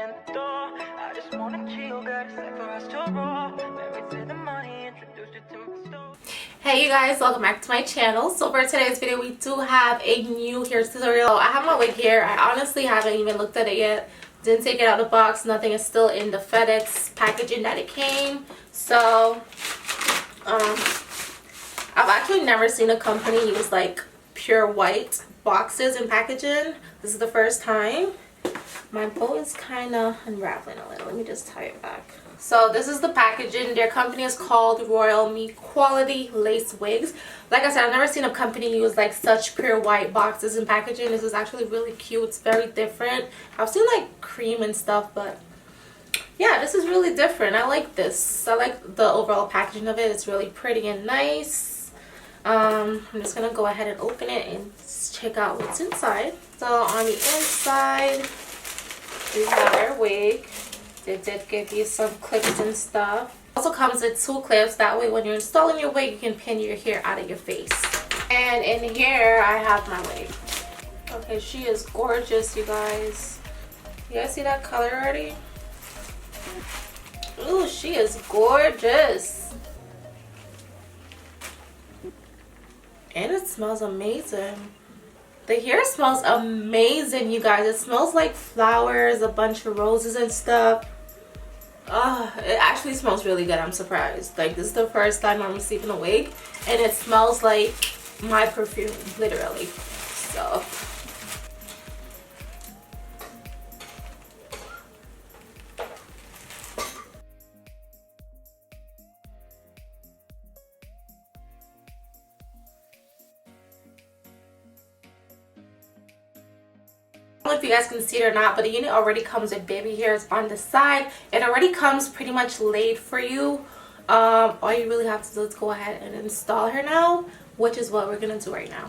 in the door. I just wanna chill, got a set for us to roll. Married to the money, introduced you to my store. Hey you guys, welcome back to my channel. So for today's video we do have a new hair tutorial. I have my wig here. I honestly haven't even looked at it yet. Didn't take it out of the box. Nothing is still in the FedEx packaging that it came. So I've actually never seen a company use like pure white boxes and packaging. This is the first time. My bow is kind of unraveling a little. Let me just tie it back. So this is the packaging. Their company is called Royalme Quality Lace Wigs. Like I said, I've never seen a company use like such pure white boxes and packaging. This is actually really cute. It's very different. I've seen like cream and stuff, but yeah, this is really different. I like this. I like the overall packaging of it. It's really pretty and nice. I'm just gonna go ahead and open it and check out what's inside. So on the inside we have our wig. They did give you some clips and stuff. Also comes with 2 clips. That way when you're installing your wig, you can pin your hair out of your face. And in here I have my wig. Okay, she is gorgeous, you guys. You guys see that color already? Ooh, she is gorgeous. And it smells amazing. The hair smells amazing, you guys. It smells like flowers, a bunch of roses and stuff. It actually smells really good. I'm surprised. Like, this is the first time I'm receiving a wig and it smells like my perfume, literally. So I don't know if you guys can see it or not, but the unit already comes with baby hairs on the side. It already comes pretty much laid for you. All you really have to do is go ahead and install her now, which is what we're gonna do right now.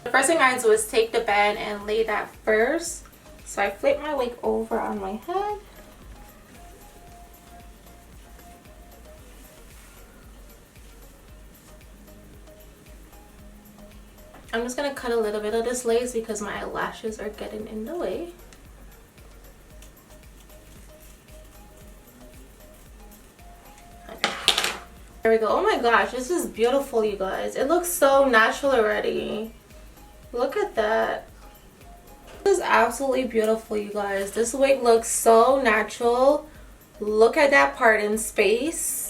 The first thing I do is take the band and lay that first. So I flip my wig over on my head. I'm just going to cut a little bit of this lace because my eyelashes are getting in the way. Okay. There we go. Oh my gosh, this is beautiful, you guys. It looks so natural already. Look at that. This is absolutely beautiful, you guys. This wig looks so natural. Look at that part in space.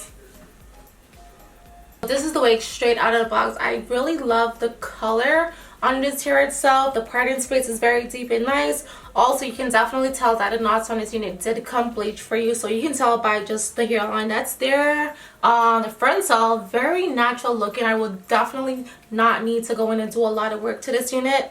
This is the wig straight out of the box. I really love the color on this hair itself. The parting space is very deep and nice. Also, you can definitely tell that the knots on this unit did come bleach for you. So you can tell by just the hairline that's there. The front's all very natural looking. I would definitely not need to go in and do a lot of work to this unit.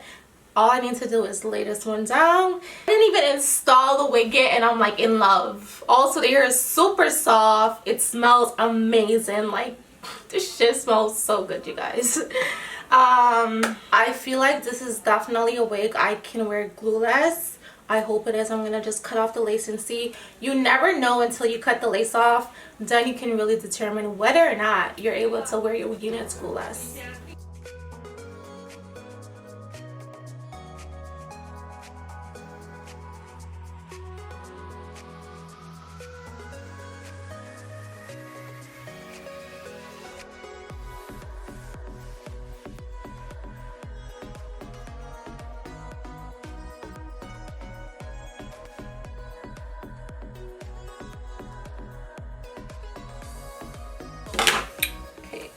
All I need to do is lay this one down. I didn't even install the wig yet and I'm like in love. Also, the hair is super soft. It smells amazing. Like, this shit smells so good, you guys. I feel like this is definitely a wig I can wear glueless. I hope it is. I'm gonna just cut off the lace and see. You never know until you cut the lace off. Then you can really determine whether or not you're able to wear your units glueless.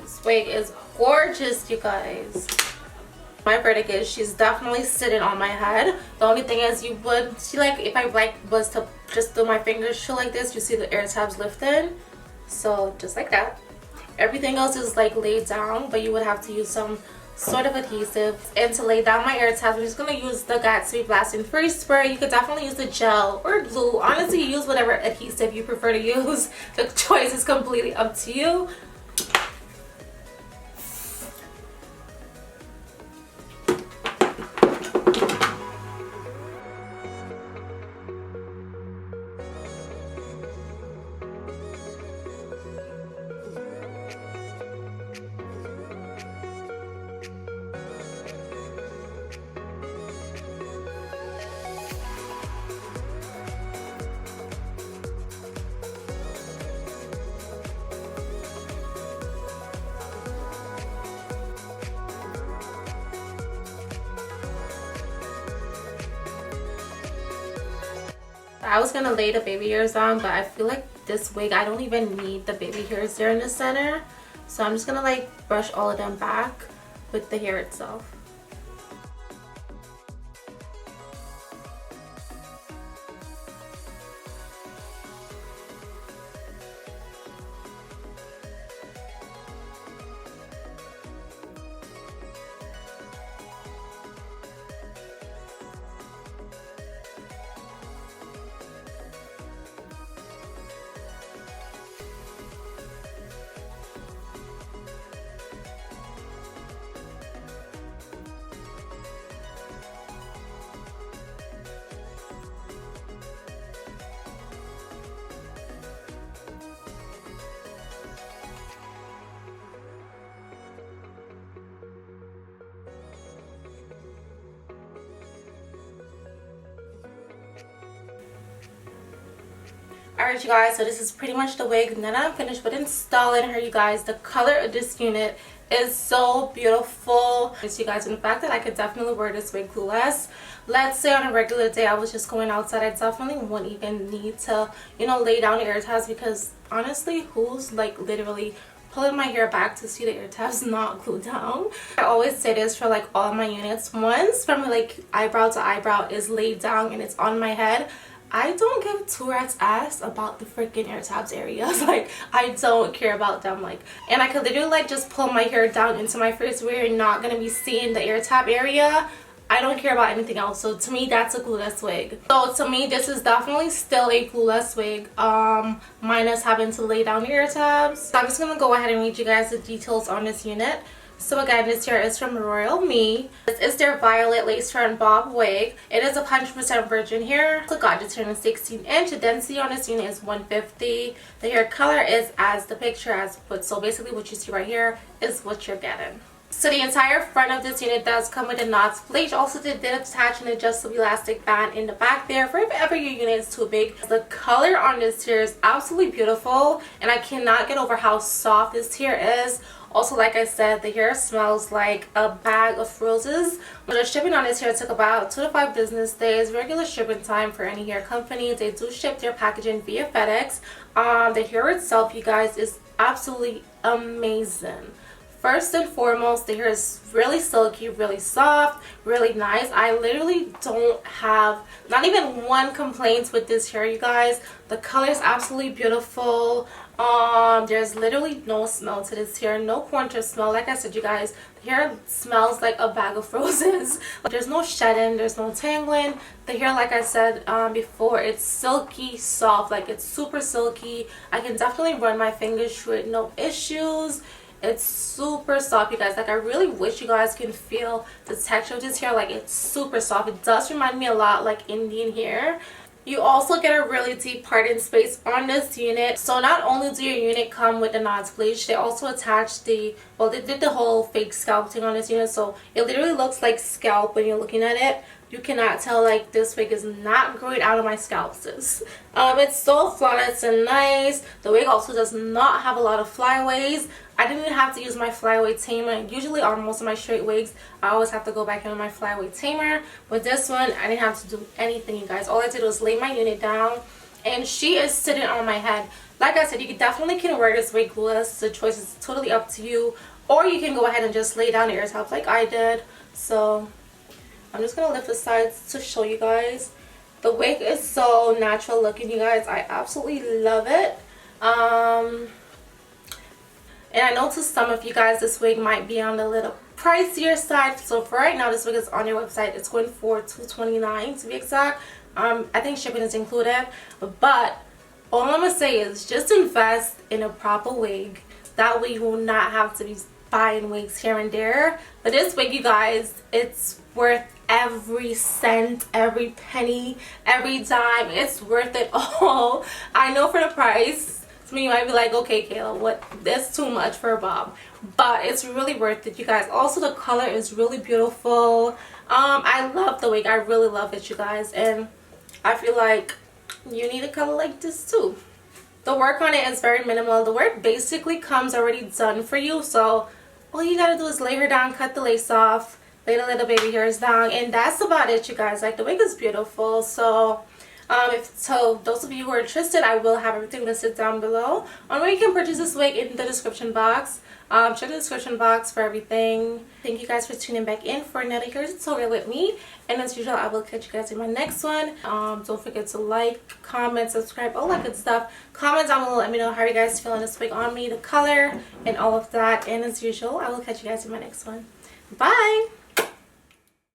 This wig is gorgeous, you guys. My verdict is she's definitely sitting on my head. The only thing is you would see, like, if I like was to just do my fingers show like this, you see the air tabs lifting. So just like that. Everything else is like laid down, but you would have to use some sort of adhesive. And to lay down my air tabs, I'm just gonna use the Got2b Blasting Free Spray. You could definitely use the gel or glue. Honestly, use whatever adhesive you prefer to use. The choice is completely up to you. I was gonna lay the baby hairs on, but I feel like this wig, I don't even need the baby hairs there in the center. So I'm just gonna like brush all of them back with the hair itself. Alright you guys, so this is pretty much the wig. Now that I'm finished with installing her, you guys, the color of this unit is so beautiful. As you guys, and the fact that I could definitely wear this wig glueless. Let's say on a regular day I was just going outside, I definitely wouldn't even need to, you know, lay down the ear tabs, because honestly, who's like literally pulling my hair back to see the ear tabs not glued down? I always say this for like all my units. Once from like eyebrow to eyebrow is laid down and it's on my head, I don't give two rat's ass about the freaking ear tabs areas. Like, I don't care about them. Like, and I could literally like just pull my hair down into my face where you're not gonna be seeing the ear tab area. I don't care about anything else. So to me, that's a glueless wig. So to me, this is definitely still a glueless wig, minus having to lay down the ear tabs. So I'm just gonna go ahead and read you guys the details on this unit. So again, this hair is from Royalme. This is their violet lace front bob wig. It is 100% virgin hair. So got this hair in 16-inch. The density on this unit is 150. The hair color is as the picture has put. So basically what you see right here is what you're getting. So the entire front of this unit does come with a knots bleach. Also, they did attach an adjustable elastic band in the back there for if ever your unit is too big. The color on this hair is absolutely beautiful, and I cannot get over how soft this hair is. Also, like I said, the hair smells like a bag of roses. The shipping on this hair took about 2 to 5 business days. Regular shipping time for any hair company. They do ship their packaging via FedEx. The hair itself, you guys, is absolutely amazing. First and foremost, the hair is really silky, really soft, really nice. I literally don't have not even one complaint with this hair, you guys. The color is absolutely beautiful. There's literally no smell to this hair, no corn smell. Like I said, you guys, the hair smells like a bag of roses. There's no shedding, there's no tangling. The hair, like I said before, it's silky soft, like it's super silky. I can definitely run my fingers through it, no issues. It's super soft, you guys. Like, I really wish you guys can feel the texture of this hair. Like, it's super soft. It does remind me a lot like Indian hair. You also get a really deep parting space on this unit. So not only do your unit come with the knots bleach, they also attached the, well, they did the whole fake scalp thing on this unit, so it literally looks like scalp when you're looking at it. You cannot tell, like, this wig is not growing out of my scalp, sis. It's so flawless and nice. The wig also does not have a lot of flyaways. I didn't even have to use my flyaway tamer. Usually on most of my straight wigs, I always have to go back in with my flyaway tamer. With this one, I didn't have to do anything, you guys. All I did was lay my unit down, and she is sitting on my head. Like I said, you definitely can wear this wig glueless. The choice is totally up to you. Or you can go ahead and just lay down the ear tabs like I did. So I'm just gonna lift the sides to show you guys. The wig is so natural looking, you guys. I absolutely love it. And I know to some of you guys this wig might be on the little pricier side. So for right now, this wig is on your website. It's going for $229 to be exact. I think shipping is included. But all I'm gonna say is just invest in a proper wig. That way you will not have to be buying wigs here and there. But this wig, you guys, it's worth every cent, every penny, every dime. It's worth it all. I know for the price, some of you might be like, okay, Kayla, what? That's too much for a bob. But it's really worth it, you guys. Also, the color is really beautiful. I love the wig. I really love it, you guys. And I feel like you need a color like this too. The work on it is very minimal. The work basically comes already done for you. So all you gotta do is lay her down, cut the lace off, lay the little baby hairs down, and that's about it, you guys. Like, the wig is beautiful. So So those of you who are interested, I will have everything listed down below on where you can purchase this wig in the description box. Check the description box for everything. Thank you guys for tuning back in for another Here's a Tutorial with me, and as usual I will catch you guys in my next one. Don't forget to like, comment, subscribe, all that good stuff. Comment down below, let me know how you guys feeling this wig on me, the color and all of that, and as usual I will catch you guys in my next one. Bye.